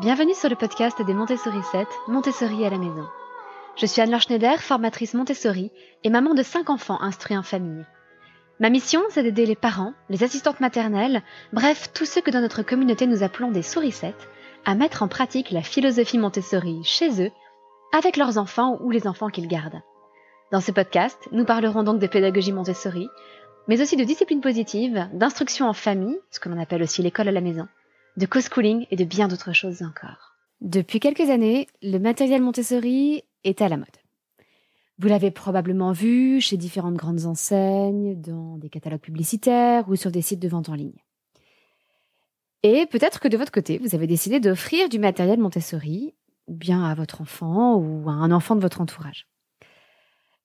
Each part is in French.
Bienvenue sur le podcast des Montessori 7, Montessori à la maison. Je suis Anne-Laure Schneider, formatrice Montessori et maman de 5 enfants instruits en famille. Ma mission, c'est d'aider les parents, les assistantes maternelles, bref, tous ceux que dans notre communauté nous appelons des souricettes, à mettre en pratique la philosophie Montessori chez eux, avec leurs enfants ou les enfants qu'ils gardent. Dans ce podcast, nous parlerons donc de pédagogie Montessori, mais aussi de discipline positive, d'instruction en famille, ce que l'on appelle aussi l'école à la maison, de co-schooling et de bien d'autres choses encore. Depuis quelques années, le matériel Montessori est à la mode. Vous l'avez probablement vu chez différentes grandes enseignes, dans des catalogues publicitaires ou sur des sites de vente en ligne. Et peut-être que de votre côté, vous avez décidé d'offrir du matériel Montessori, ou bien à votre enfant ou à un enfant de votre entourage.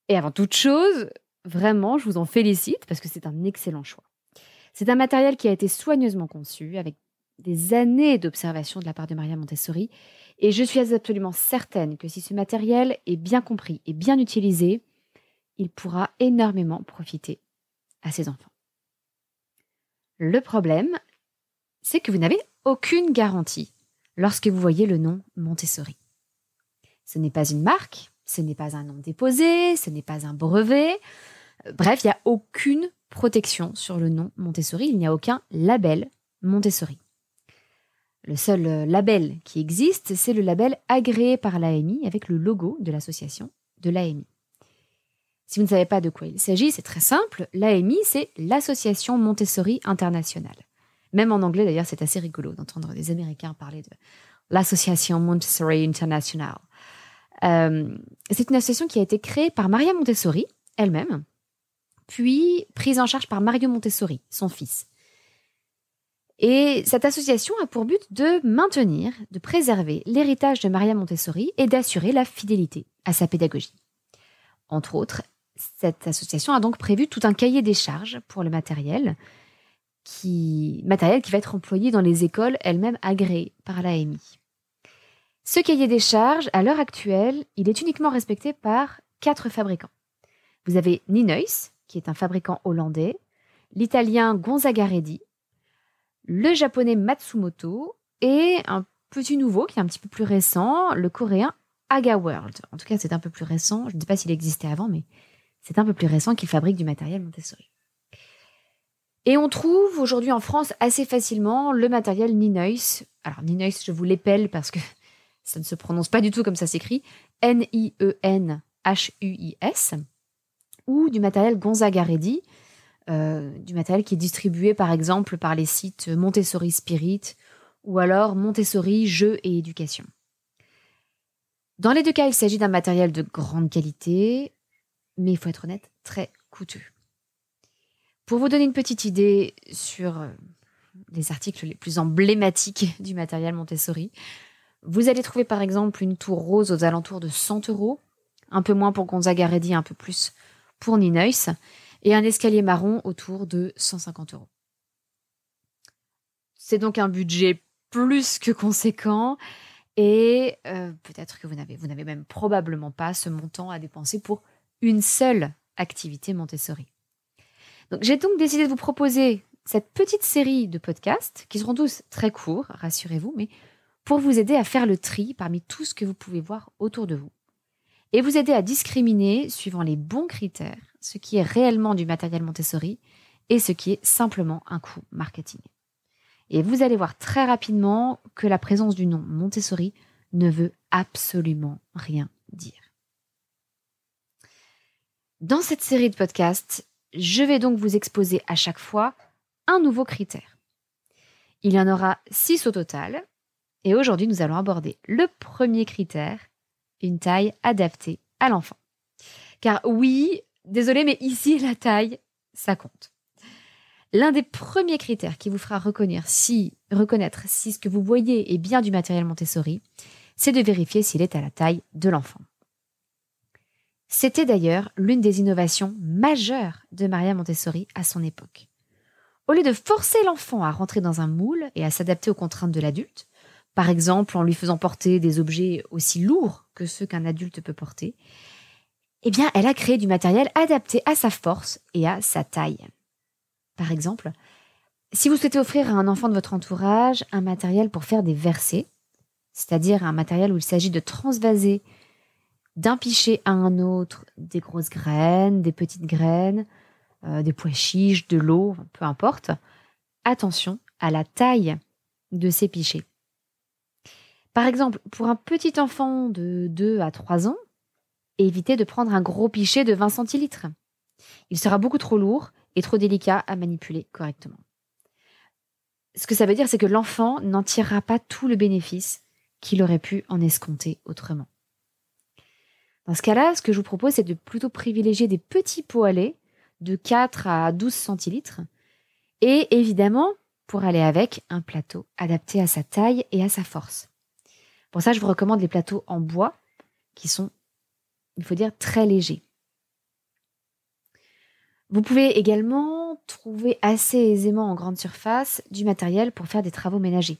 Et avant toute chose, vraiment, je vous en félicite parce que c'est un excellent choix. C'est un matériel qui a été soigneusement conçu avec des années d'observation de la part de Maria Montessori, et je suis absolument certaine que si ce matériel est bien compris et bien utilisé, il pourra énormément profiter à ses enfants. Le problème, c'est que vous n'avez aucune garantie lorsque vous voyez le nom Montessori. Ce n'est pas une marque, ce n'est pas un nom déposé, ce n'est pas un brevet. Bref, il n'y a aucune protection sur le nom Montessori, il n'y a aucun label Montessori. Le seul label qui existe, c'est le label agréé par l'AMI avec le logo de l'association de l'AMI. Si vous ne savez pas de quoi il s'agit, c'est très simple. L'AMI, c'est l'Association Montessori Internationale. Même en anglais, d'ailleurs, c'est assez rigolo d'entendre des Américains parler de l'Association Montessori International. C'est une association qui a été créée par Maria Montessori elle-même, puis prise en charge par Mario Montessori, son fils. Et cette association a pour but de maintenir, de préserver l'héritage de Maria Montessori et d'assurer la fidélité à sa pédagogie. Entre autres, cette association a donc prévu tout un cahier des charges pour le matériel qui va être employé dans les écoles elles-mêmes agréées par l'AMI. Ce cahier des charges, à l'heure actuelle, il est uniquement respecté par 4 fabricants. Vous avez Ninois, qui est un fabricant hollandais, l'italien Gonzaga-Redi, le japonais Matsumoto et un petit nouveau qui est un petit peu plus récent, le coréen AgaWorld. En tout cas, c'est un peu plus récent. Je ne sais pas s'il existait avant, mais c'est un peu plus récent qu'il fabrique du matériel Montessori. Et on trouve aujourd'hui en France assez facilement le matériel Ninois. Alors Ninois, je vous l'épelle parce que ça ne se prononce pas du tout comme ça s'écrit. Nienhuis. Ou du matériel Gonzaga-Redi. Du matériel qui est distribué par exemple par les sites Montessori Spirit ou alors Montessori Jeux et Éducation. Dans les deux cas, il s'agit d'un matériel de grande qualité, mais il faut être honnête, très coûteux. Pour vous donner une petite idée sur les articles les plus emblématiques du matériel Montessori, vous allez trouver par exemple une tour rose aux alentours de 100 €, un peu moins pour Gonzaga-Redi, un peu plus pour Ninois, et un escalier marron autour de 150 €. C'est donc un budget plus que conséquent et peut-être que vous n'avez même probablement pas ce montant à dépenser pour une seule activité Montessori. Donc, j'ai donc décidé de vous proposer cette petite série de podcasts qui seront tous très courts, rassurez-vous, mais pour vous aider à faire le tri parmi tout ce que vous pouvez voir autour de vous et vous aider à discriminer, suivant les bons critères, ce qui est réellement du matériel Montessori et ce qui est simplement un coup marketing. Et vous allez voir très rapidement que la présence du nom Montessori ne veut absolument rien dire. Dans cette série de podcasts, je vais donc vous exposer à chaque fois un nouveau critère. Il y en aura 6 au total, et aujourd'hui nous allons aborder le premier critère, une taille adaptée à l'enfant. Car oui, désolé, mais ici, la taille, ça compte. L'un des premiers critères qui vous fera reconnaître si ce que vous voyez est bien du matériel Montessori, c'est de vérifier s'il est à la taille de l'enfant. C'était d'ailleurs l'une des innovations majeures de Maria Montessori à son époque. Au lieu de forcer l'enfant à rentrer dans un moule et à s'adapter aux contraintes de l'adulte, par exemple en lui faisant porter des objets aussi lourds que ceux qu'un adulte peut porter, eh bien, elle a créé du matériel adapté à sa force et à sa taille. Par exemple, si vous souhaitez offrir à un enfant de votre entourage un matériel pour faire des versets, c'est-à-dire un matériel où il s'agit de transvaser d'un pichet à un autre des grosses graines, des petites graines, des pois chiches, de l'eau, peu importe. Attention à la taille de ces pichets. Par exemple, pour un petit enfant de 2 à 3 ans, évitez de prendre un gros pichet de 20 centilitres. Il sera beaucoup trop lourd et trop délicat à manipuler correctement. Ce que ça veut dire, c'est que l'enfant n'en tirera pas tout le bénéfice qu'il aurait pu en escompter autrement. Dans ce cas-là, ce que je vous propose, c'est de plutôt privilégier des petits pots à lait de 4 à 12 centilitres et évidemment, pour aller avec, un plateau adapté à sa taille et à sa force. Pour ça, je vous recommande les plateaux en bois qui sont, il faut dire, très légers. Vous pouvez également trouver assez aisément en grande surface du matériel pour faire des travaux ménagers.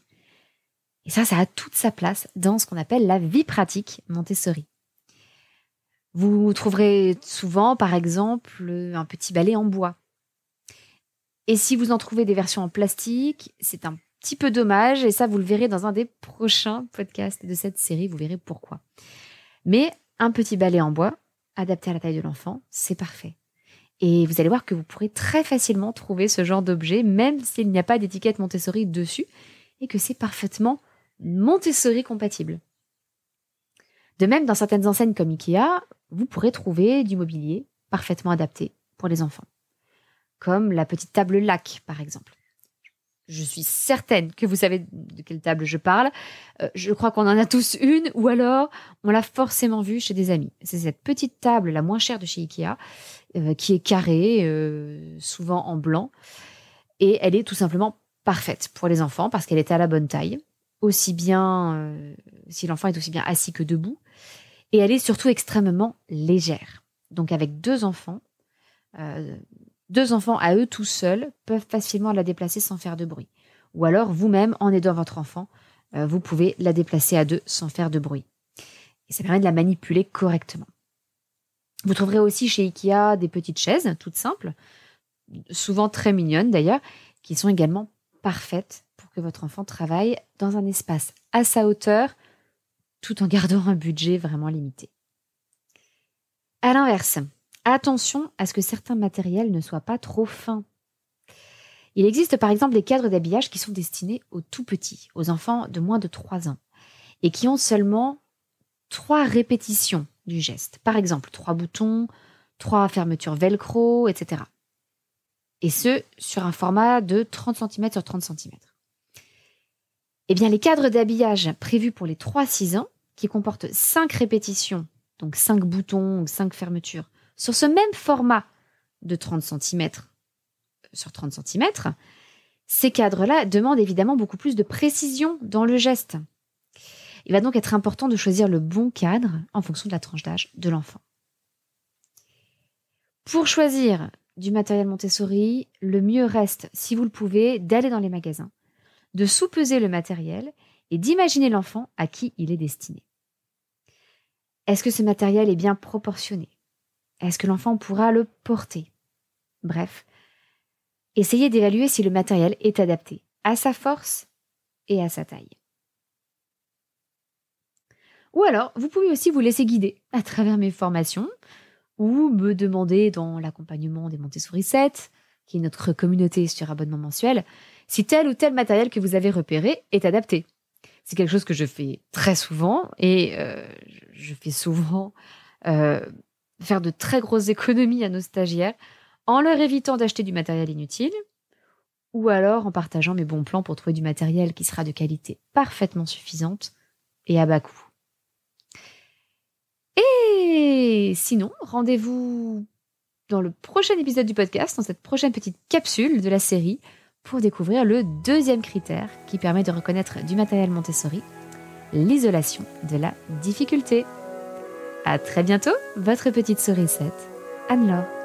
Et ça a toute sa place dans ce qu'on appelle la vie pratique Montessori. Vous trouverez souvent, par exemple, un petit balai en bois. Et si vous en trouvez des versions en plastique, c'est un petit peu dommage, et ça, vous le verrez dans un des prochains podcasts de cette série, vous verrez pourquoi. Mais un petit balai en bois, adapté à la taille de l'enfant, c'est parfait. Et vous allez voir que vous pourrez très facilement trouver ce genre d'objet, même s'il n'y a pas d'étiquette Montessori dessus, et que c'est parfaitement Montessori compatible. De même, dans certaines enseignes comme Ikea, vous pourrez trouver du mobilier parfaitement adapté pour les enfants. Comme la petite table lac, par exemple. Je suis certaine que vous savez de quelle table je parle. Je crois qu'on en a tous une, ou alors on l'a forcément vue chez des amis. C'est cette petite table la moins chère de chez Ikea, qui est carrée, souvent en blanc. Et elle est tout simplement parfaite pour les enfants parce qu'elle est à la bonne taille, aussi bien si l'enfant est aussi bien assis que debout. Et elle est surtout extrêmement légère. Donc avec deux enfants à eux tout seuls peuvent facilement la déplacer sans faire de bruit. Ou alors vous-même, en aidant votre enfant, vous pouvez la déplacer à deux sans faire de bruit. Et ça permet de la manipuler correctement. Vous trouverez aussi chez Ikea des petites chaises, toutes simples, souvent très mignonnes d'ailleurs, qui sont également parfaites pour que votre enfant travaille dans un espace à sa hauteur, tout en gardant un budget vraiment limité. À l'inverse, attention à ce que certains matériels ne soient pas trop fins. Il existe par exemple des cadres d'habillage qui sont destinés aux tout petits, aux enfants de moins de 3 ans, et qui ont seulement 3 répétitions du geste. Par exemple, 3 boutons, 3 fermetures velcro, etc. Et ce, sur un format de 30 cm sur 30 cm. Eh bien, les cadres d'habillage prévus pour les 3-6 ans, qui comportent 5 répétitions, donc 5 boutons ou 5 fermetures, sur ce même format de 30 cm sur 30 cm, ces cadres-là demandent évidemment beaucoup plus de précision dans le geste. Il va donc être important de choisir le bon cadre en fonction de la tranche d'âge de l'enfant. Pour choisir du matériel Montessori, le mieux reste, si vous le pouvez, d'aller dans les magasins, de sous-peser le matériel et d'imaginer l'enfant à qui il est destiné. Est-ce que ce matériel est bien proportionné ? Est-ce que l'enfant pourra le porter ? Bref, essayez d'évaluer si le matériel est adapté à sa force et à sa taille. Ou alors, vous pouvez aussi vous laisser guider à travers mes formations ou me demander dans l'accompagnement des Montessori 7, qui est notre communauté sur abonnement mensuel, si tel ou tel matériel que vous avez repéré est adapté. C'est quelque chose que je fais très souvent et je fais souvent faire de très grosses économies à nos stagiaires en leur évitant d'acheter du matériel inutile ou alors en partageant mes bons plans pour trouver du matériel qui sera de qualité parfaitement suffisante et à bas coût. Et sinon, rendez-vous dans le prochain épisode du podcast, dans cette prochaine petite capsule de la série, pour découvrir le 2e critère qui permet de reconnaître du matériel Montessori, l'isolation de la difficulté. À très bientôt, votre petite sourisette, Anne-Laure.